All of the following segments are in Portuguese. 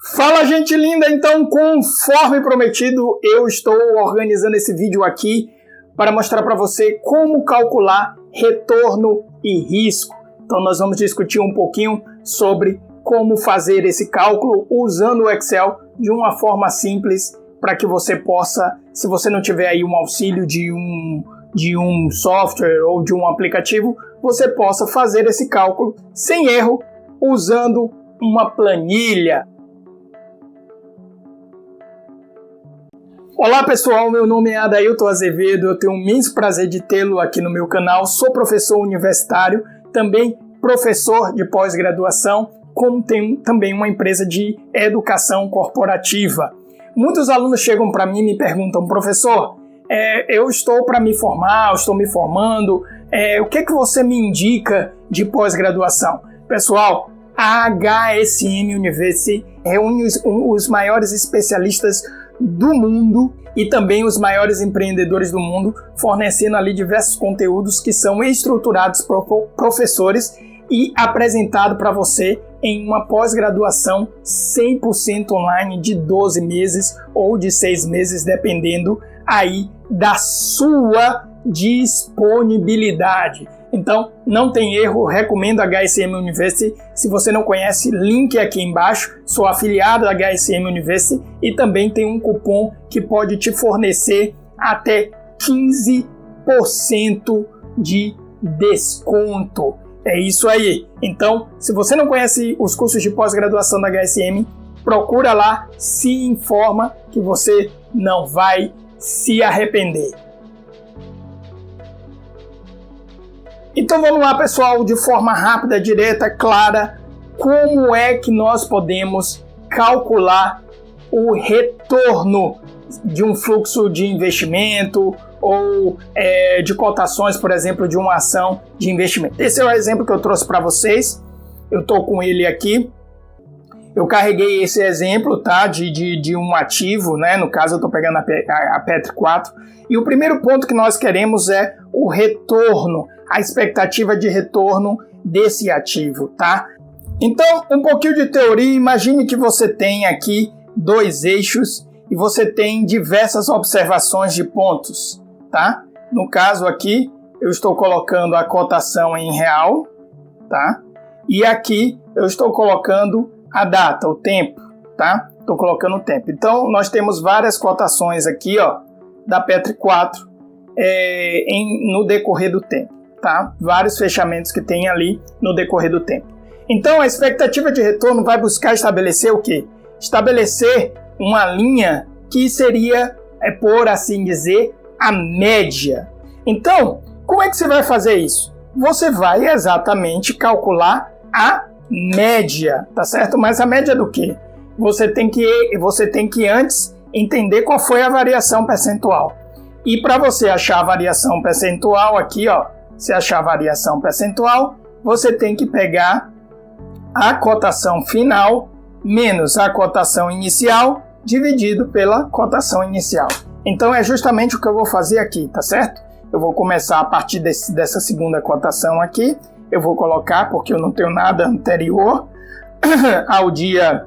Fala, gente linda! Então, conforme prometido, eu estou organizando esse vídeo aqui para mostrar para você como calcular retorno e risco. Então, nós vamos discutir um pouquinho sobre como fazer esse cálculo usando o Excel de uma forma simples para que você possa, se você não tiver aí um auxílio de um software ou de um aplicativo, você possa fazer esse cálculo sem erro usando uma planilha. Olá pessoal, meu nome é Adailton Azevedo, eu tenho um imenso prazer de tê-lo aqui no meu canal, sou professor universitário, também professor de pós-graduação, como tenho também uma empresa de educação corporativa. Muitos alunos chegam para mim e me perguntam, professor, eu estou para me formar, eu estou me formando, o que você me indica de pós-graduação? Pessoal, a HSM University reúne os maiores especialistas do mundo e também os maiores empreendedores do mundo, fornecendo ali diversos conteúdos que são estruturados por professores e apresentado para você em uma pós-graduação 100% online de 12 meses ou de 6 meses, dependendo aí da sua disponibilidade. Então, não tem erro, recomendo a HSM University. Se você não conhece, link aqui embaixo. Sou afiliado da HSM University e também tem um cupom que pode te fornecer até 15% de desconto. É isso aí. Então, se você não conhece os cursos de pós-graduação da HSM, procura lá, se informa que você não vai se arrepender. Então vamos lá, pessoal, de forma rápida, direta, clara, como é que nós podemos calcular o retorno de um fluxo de investimento ou de cotações, por exemplo, de uma ação de investimento. Esse é o exemplo que eu trouxe para vocês, eu estou com ele aqui. Eu carreguei esse exemplo, tá, de um ativo, né? No caso eu estou pegando a Petri 4. E o primeiro ponto que nós queremos é o retorno, a expectativa de retorno desse ativo, tá? Então, um pouquinho de teoria. Imagine que você tem aqui dois eixos e você tem diversas observações de pontos, tá? No caso aqui, eu estou colocando a cotação em real, tá? E aqui eu estou colocando a data, o tempo, tá? Estou colocando o tempo. Então, nós temos várias cotações aqui, ó, da Petri 4 no decorrer do tempo, tá? Vários fechamentos que tem ali no decorrer do tempo. Então, a expectativa de retorno vai buscar estabelecer o quê? Estabelecer uma linha que seria, por assim dizer, a média. Então, como é que você vai fazer isso? Você vai exatamente calcular a média, tá certo? Mas a média do quê? Você tem que antes entender qual foi a variação percentual. E para você achar a variação percentual aqui, ó, se achar a variação percentual, você tem que pegar a cotação final menos a cotação inicial dividido pela cotação inicial. Então é justamente o que eu vou fazer aqui, tá certo? Eu vou começar a partir dessa segunda cotação aqui. Eu vou colocar, porque eu não tenho nada anterior ao dia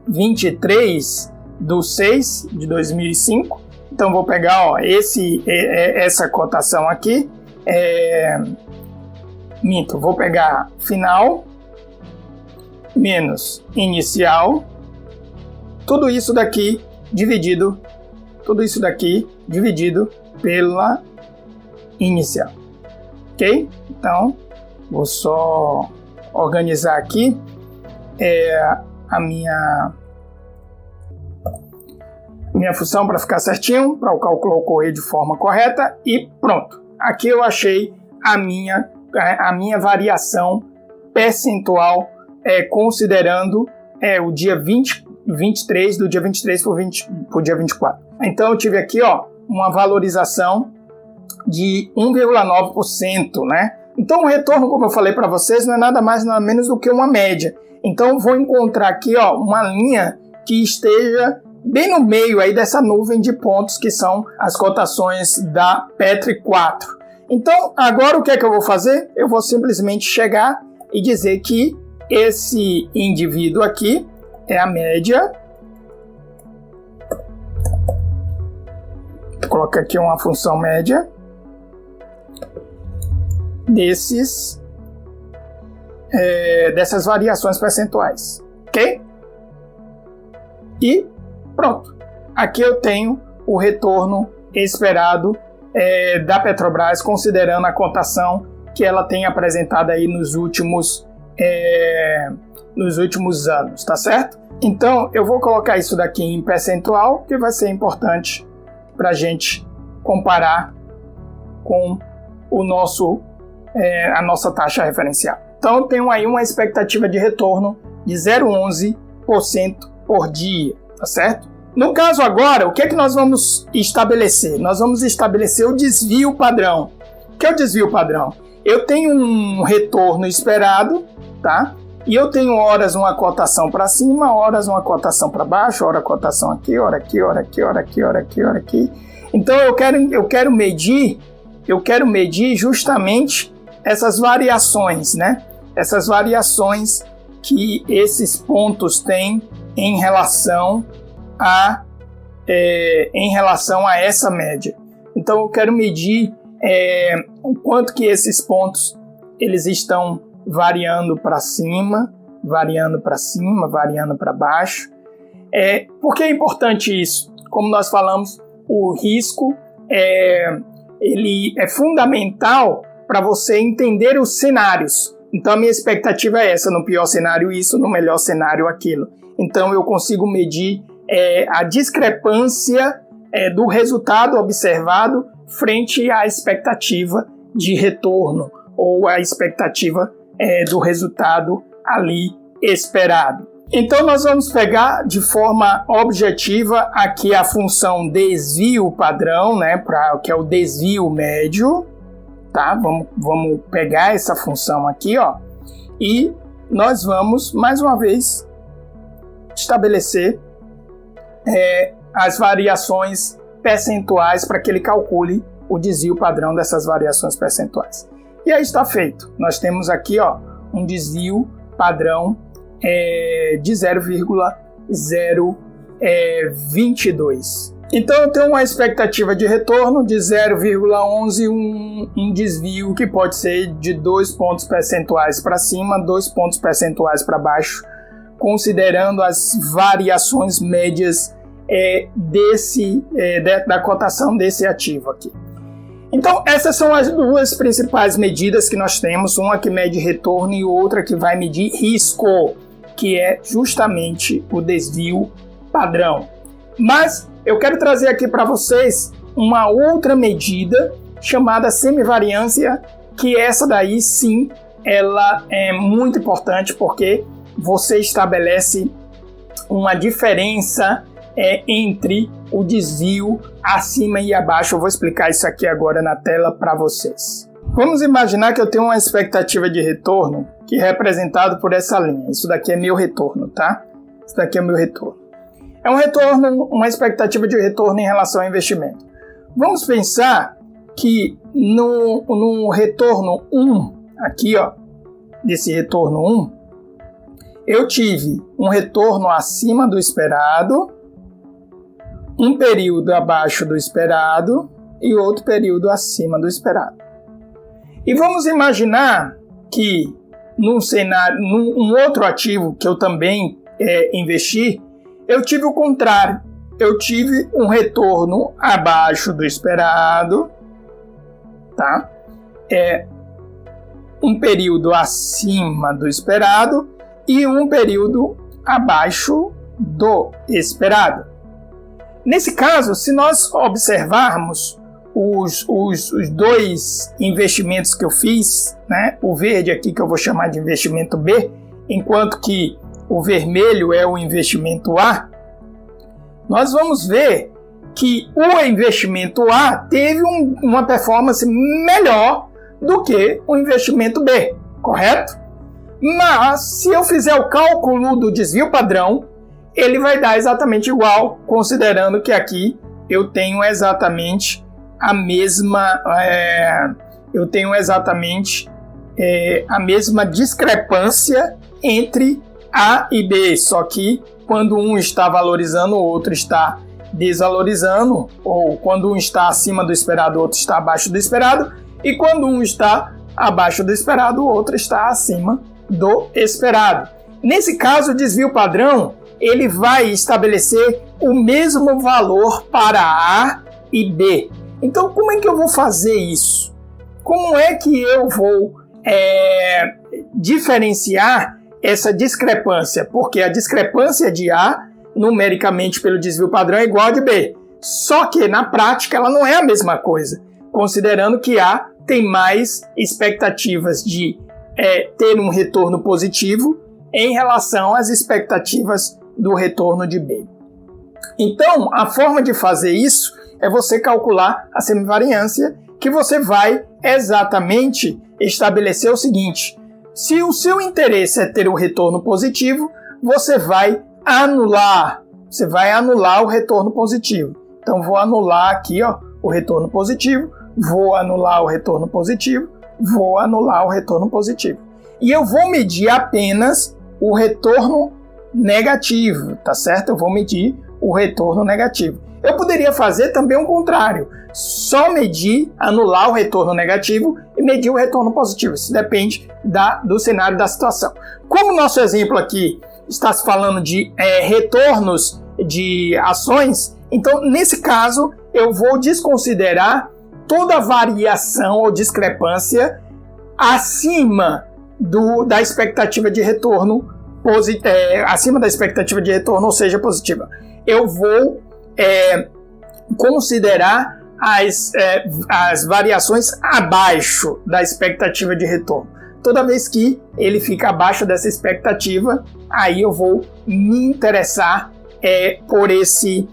23/6/2005. Então, vou pegar, ó, essa cotação aqui. Vou pegar final menos inicial. Tudo isso daqui dividido pela inicial. Ok? Então, vou só organizar aqui a minha função para ficar certinho, para o cálculo ocorrer de forma correta e pronto. Aqui eu achei a minha variação percentual considerando o dia 23, do dia 23 para o dia 24. Então eu tive aqui, ó, uma valorização de 1,9%, né? Então o retorno, como eu falei para vocês, não é nada mais nada menos do que uma média. Então vou encontrar aqui, ó, uma linha que esteja bem no meio aí dessa nuvem de pontos que são as cotações da Petri 4. Então agora o que é que eu vou fazer? Eu vou simplesmente chegar e dizer que esse indivíduo aqui é a média. Vou colocar aqui uma função média dessas variações percentuais, ok? E pronto. Aqui eu tenho o retorno esperado da Petrobras, considerando a cotação que ela tem apresentado aí nos últimos anos, tá certo? Então eu vou colocar isso daqui em percentual, que vai ser importante para a gente comparar com a nossa taxa referencial. Então eu tenho aí uma expectativa de retorno de 0,11% por dia, tá certo? No caso agora, o que é que nós vamos estabelecer? Nós vamos estabelecer o desvio padrão. O que é o desvio padrão? Eu tenho um retorno esperado, tá? E eu tenho horas uma cotação para cima, horas uma cotação para baixo, hora cotação aqui, hora aqui, hora aqui, hora aqui, hora aqui, hora aqui. Então eu quero medir justamente essas variações, né? Essas variações que esses pontos têm em relação a essa média. Então eu quero medir o quanto que esses pontos eles estão variando para cima, variando para cima, variando para baixo. Por que é importante isso? Como nós falamos, o risco ele é fundamental para você entender os cenários. Então a minha expectativa é essa: no pior cenário isso, no melhor cenário aquilo. Então eu consigo medir a discrepância do resultado observado frente à expectativa de retorno ou a expectativa do resultado ali esperado. Então nós vamos pegar de forma objetiva aqui a função desvio padrão, né, que é o desvio médio, tá? Vamos pegar essa função aqui, ó, e nós vamos mais uma vez estabelecer as variações percentuais para que ele calcule o desvio padrão dessas variações percentuais. E aí está feito. Nós temos aqui, ó, um desvio padrão de 0,022. Então eu tenho uma expectativa de retorno de 0,11, um desvio que pode ser de 2 pontos percentuais para cima, 2 pontos percentuais para baixo, considerando as variações médias da cotação desse ativo aqui. Então essas são as duas principais medidas que nós temos, uma que mede retorno e outra que vai medir risco, que é justamente o desvio padrão. Mas eu quero trazer aqui para vocês uma outra medida chamada semivariância, que essa daí sim, ela é muito importante porque você estabelece uma diferença entre o desvio acima e abaixo. Eu vou explicar isso aqui agora na tela para vocês. Vamos imaginar que eu tenho uma expectativa de retorno que é representado por essa linha. Isso daqui é meu retorno, tá? Isso daqui é meu retorno. É um retorno, uma expectativa de retorno em relação ao investimento. Vamos pensar que no retorno 1, aqui, ó, desse retorno 1, eu tive um retorno acima do esperado, um período abaixo do esperado e outro período acima do esperado. E vamos imaginar que num outro ativo que eu também investi, eu tive o contrário. Eu tive um retorno abaixo do esperado, tá? Um período acima do esperado e um período abaixo do esperado. Nesse caso, se nós observarmos os dois investimentos que eu fiz, né? O verde aqui que eu vou chamar de investimento B, enquanto que o vermelho é o investimento A, nós vamos ver que o investimento A teve uma performance melhor do que o investimento B, correto? Mas se eu fizer o cálculo do desvio padrão, ele vai dar exatamente igual, considerando que aqui eu tenho exatamente a mesma discrepância entre A e B, só que quando um está valorizando, o outro está desvalorizando, ou quando um está acima do esperado, o outro está abaixo do esperado, e quando um está abaixo do esperado, o outro está acima do esperado. Nesse caso, o desvio padrão, ele vai estabelecer o mesmo valor para A e B. Então, como é que eu vou fazer isso? Como é que eu vou diferenciar essa discrepância? Porque a discrepância de A, numericamente pelo desvio padrão, é igual a de B. Só que, na prática, ela não é a mesma coisa, considerando que A tem mais expectativas de ter um retorno positivo em relação às expectativas do retorno de B. Então, a forma de fazer isso é você calcular a semivariância, que você vai exatamente estabelecer o seguinte: se o seu interesse é ter o retorno positivo, você vai anular o retorno positivo. Então, vou anular aqui o retorno positivo, vou anular o retorno positivo, vou anular o retorno positivo. E eu vou medir apenas o retorno negativo, tá certo? Eu vou medir o retorno negativo. Eu poderia fazer também o contrário, só anular o retorno negativo e medir o retorno positivo. Isso depende do cenário da situação. Como o nosso exemplo aqui está se falando de retornos de ações, então nesse caso eu vou desconsiderar toda variação ou discrepância acima da expectativa de retorno acima da expectativa de retorno, ou seja, positiva. Eu vou considerar as variações abaixo da expectativa de retorno. Toda vez que ele fica abaixo dessa expectativa, aí eu vou me interessar por esse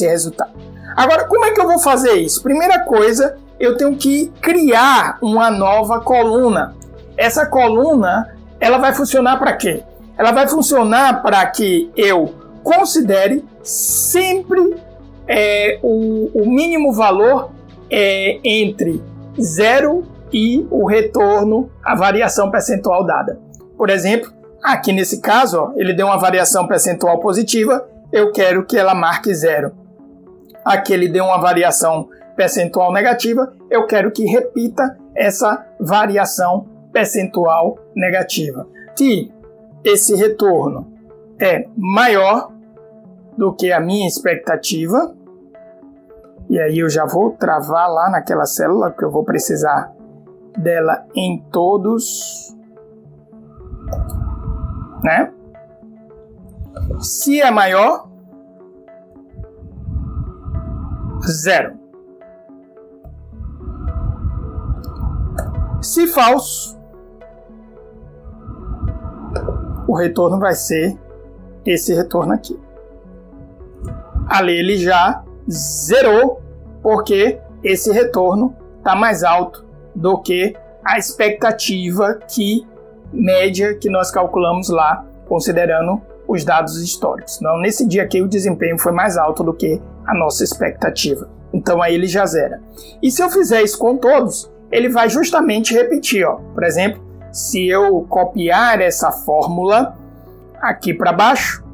resultado. Agora, como é que eu vou fazer isso? Primeira coisa, eu tenho que criar uma nova coluna. Essa coluna, ela vai funcionar para quê? Ela vai funcionar para que eu considere sempre o mínimo valor entre 0 e o retorno, a variação percentual dada. Por exemplo, aqui nesse caso, ele deu uma variação percentual positiva, eu quero que ela marque 0. Aqui ele deu uma variação percentual negativa, eu quero que repita essa variação percentual negativa. Se esse retorno é maior do que a minha expectativa, e aí eu já vou travar lá naquela célula, porque eu vou precisar dela em todos, né? Se é maior, 0. Se falso, o retorno vai ser esse retorno aqui. Ali ele já zerou, porque esse retorno está mais alto do que a expectativa média que nós calculamos lá, considerando os dados históricos. Então, nesse dia aqui, o desempenho foi mais alto do que a nossa expectativa. Então, aí ele já zera. E se eu fizer isso com todos, ele vai justamente repetir. Por exemplo, se eu copiar essa fórmula aqui para baixo,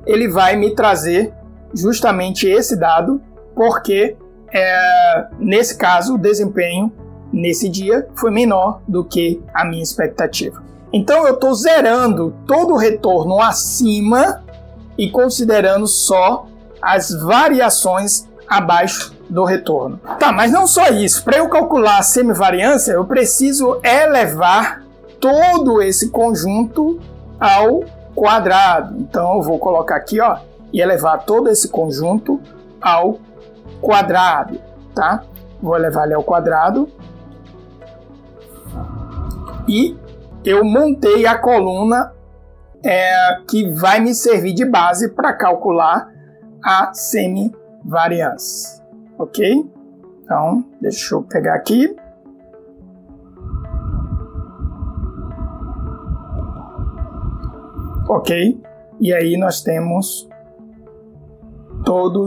ele vai me trazer justamente esse dado, porque nesse caso o desempenho nesse dia foi menor do que a minha expectativa. Então eu estou zerando todo o retorno acima e considerando só as variações abaixo do retorno. Tá, mas não só isso. Para eu calcular a semivariância, eu preciso elevar todo esse conjunto ao quadrado. Então eu vou colocar aqui, e elevar todo esse conjunto ao quadrado, tá? Vou elevar ele ao quadrado. E eu montei a coluna que vai me servir de base para calcular a semivariância, ok? Então, deixa eu pegar aqui. Ok, e aí nós temos tudo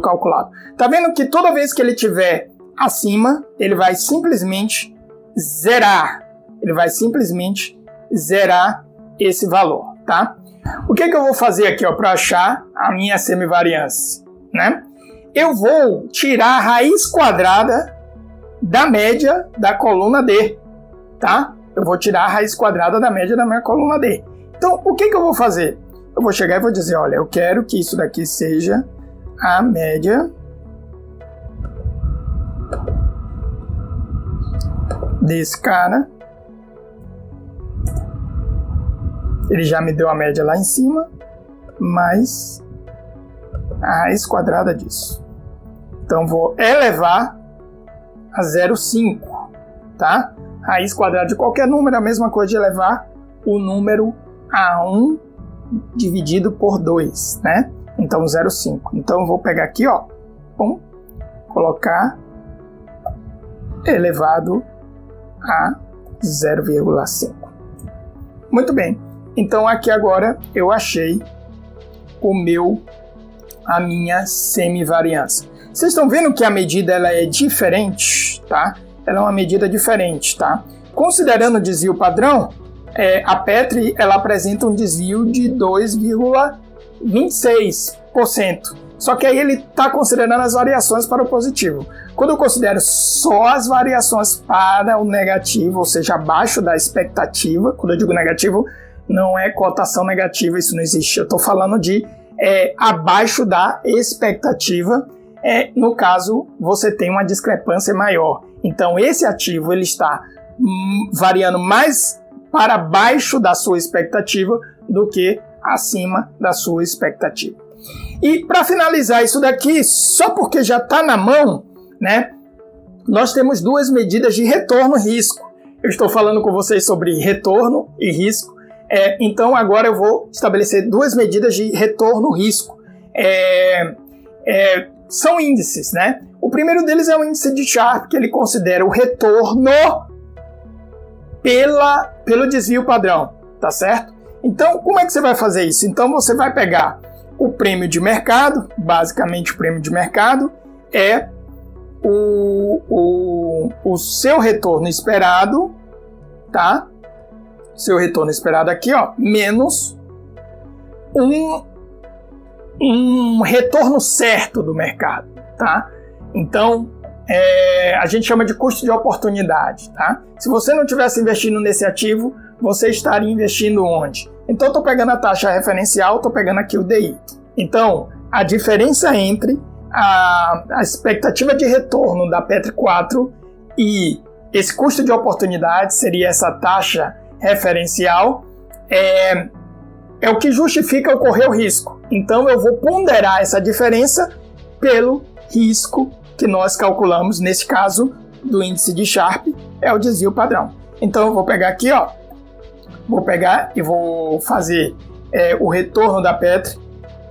calculado. Tá vendo que toda vez que ele tiver acima, ele vai simplesmente zerar. Ele vai simplesmente zerar esse valor, tá? O que eu vou fazer aqui para achar a minha semivariância, né? Eu vou tirar a raiz quadrada da média da coluna D, tá? Eu vou tirar a raiz quadrada da média da minha coluna D. Então, o que eu vou fazer? Eu vou chegar e vou dizer, olha, eu quero que isso daqui seja a média desse cara. Ele já me deu a média lá em cima, mais a raiz quadrada disso. Então, vou elevar a 0,5, tá? Raiz quadrada de qualquer número é a mesma coisa de elevar o número a 1 dividido por 2, né? Então, 0,5. Então, eu vou pegar aqui, ó, colocar elevado a 0,5. Muito bem. Então, aqui agora eu achei a minha semivariância. Vocês estão vendo que a medida ela é diferente, tá? Ela é uma medida diferente, tá? Considerando o desvio padrão, a Petri ela apresenta um desvio de 2,26%. Só que aí ele está considerando as variações para o positivo. Quando eu considero só as variações para o negativo, ou seja, abaixo da expectativa, quando eu digo negativo, não é cotação negativa, isso não existe. Eu estou falando de abaixo da expectativa. No caso, você tem uma discrepância maior. Então, esse ativo ele está variando mais para baixo da sua expectativa do que acima da sua expectativa. E para finalizar isso daqui, só porque já está na mão, né, nós temos duas medidas de retorno e risco. Eu estou falando com vocês sobre retorno e risco. Então, agora eu vou estabelecer duas medidas de retorno e risco. São índices, né? O primeiro deles é o índice de Sharpe, que ele considera o retorno pelo desvio padrão, tá certo? Então, como é que você vai fazer isso? Então, você vai pegar o prêmio de mercado, basicamente o prêmio de mercado é o seu retorno esperado, tá? Seu retorno esperado aqui, ó, menos um retorno certo do mercado, tá? Então, a gente chama de custo de oportunidade, tá? Se você não estivesse investindo nesse ativo, você estaria investindo onde? Então, eu estou pegando a taxa referencial, estou pegando aqui o DI. Então, a diferença entre a expectativa de retorno da Petri 4 e esse custo de oportunidade, seria essa taxa referencial, é o que justifica ocorrer o risco. Então, eu vou ponderar essa diferença pelo risco que nós calculamos, nesse caso, do índice de Sharpe, é o desvio padrão. Então, eu vou pegar aqui, ó, vou pegar e vou fazer o retorno da Petri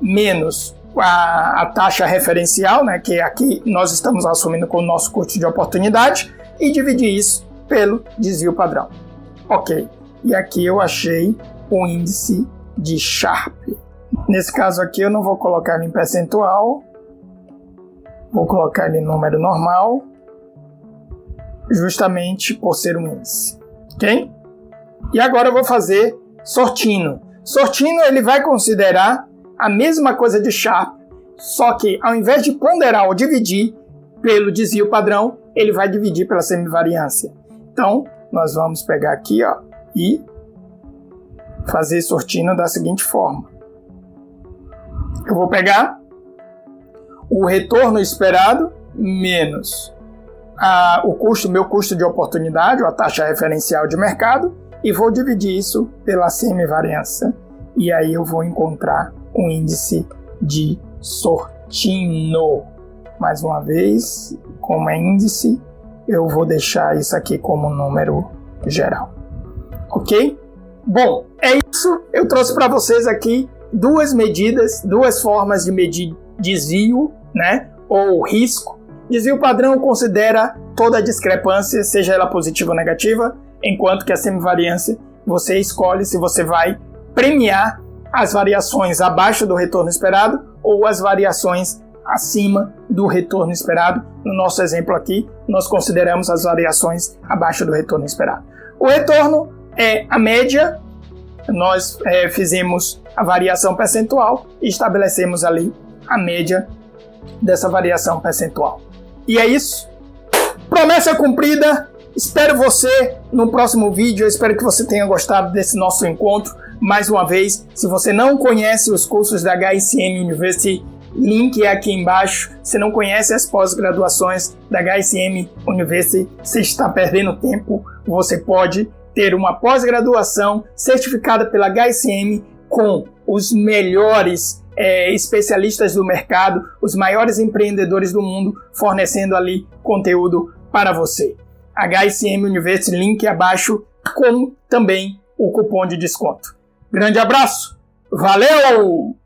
menos a taxa referencial, né, que aqui nós estamos assumindo com o nosso custo de oportunidade, e dividir isso pelo desvio padrão. Ok, e aqui eu achei o índice de Sharpe. Nesse caso aqui eu não vou colocar ele em percentual, vou colocar ele em número normal, justamente por ser um índice, ok? E agora eu vou fazer Sortino. Sortino ele vai considerar a mesma coisa de Sharpe, só que ao invés de ponderar ou dividir pelo desvio padrão, ele vai dividir pela semivariância. Então, nós vamos pegar aqui, ó, e fazer Sortino da seguinte forma. Eu vou pegar o retorno esperado menos meu custo de oportunidade, ou a taxa referencial de mercado, e vou dividir isso pela semivariância. E aí eu vou encontrar um índice de Sortino. Mais uma vez, como é índice, eu vou deixar isso aqui como número geral. Ok? Bom, é isso. Eu trouxe para vocês aqui duas medidas, duas formas de medir desvio, né, ou risco. Desvio padrão considera toda a discrepância, seja ela positiva ou negativa, enquanto que a semivariância você escolhe se você vai premiar as variações abaixo do retorno esperado ou as variações acima do retorno esperado. No nosso exemplo aqui, nós consideramos as variações abaixo do retorno esperado. O retorno é a média. Nós fizemos a variação percentual e estabelecemos ali a média dessa variação percentual. E é isso. Promessa cumprida. Espero você no próximo vídeo. Eu espero que você tenha gostado desse nosso encontro. Mais uma vez, se você não conhece os cursos da HSM University, link é aqui embaixo. Se não conhece as pós-graduações da HSM University, você está perdendo tempo. Você pode ter uma pós-graduação certificada pela HSM com os melhores especialistas do mercado, os maiores empreendedores do mundo, fornecendo ali conteúdo para você. HSM University, link abaixo, com também o cupom de desconto. Grande abraço, valeu!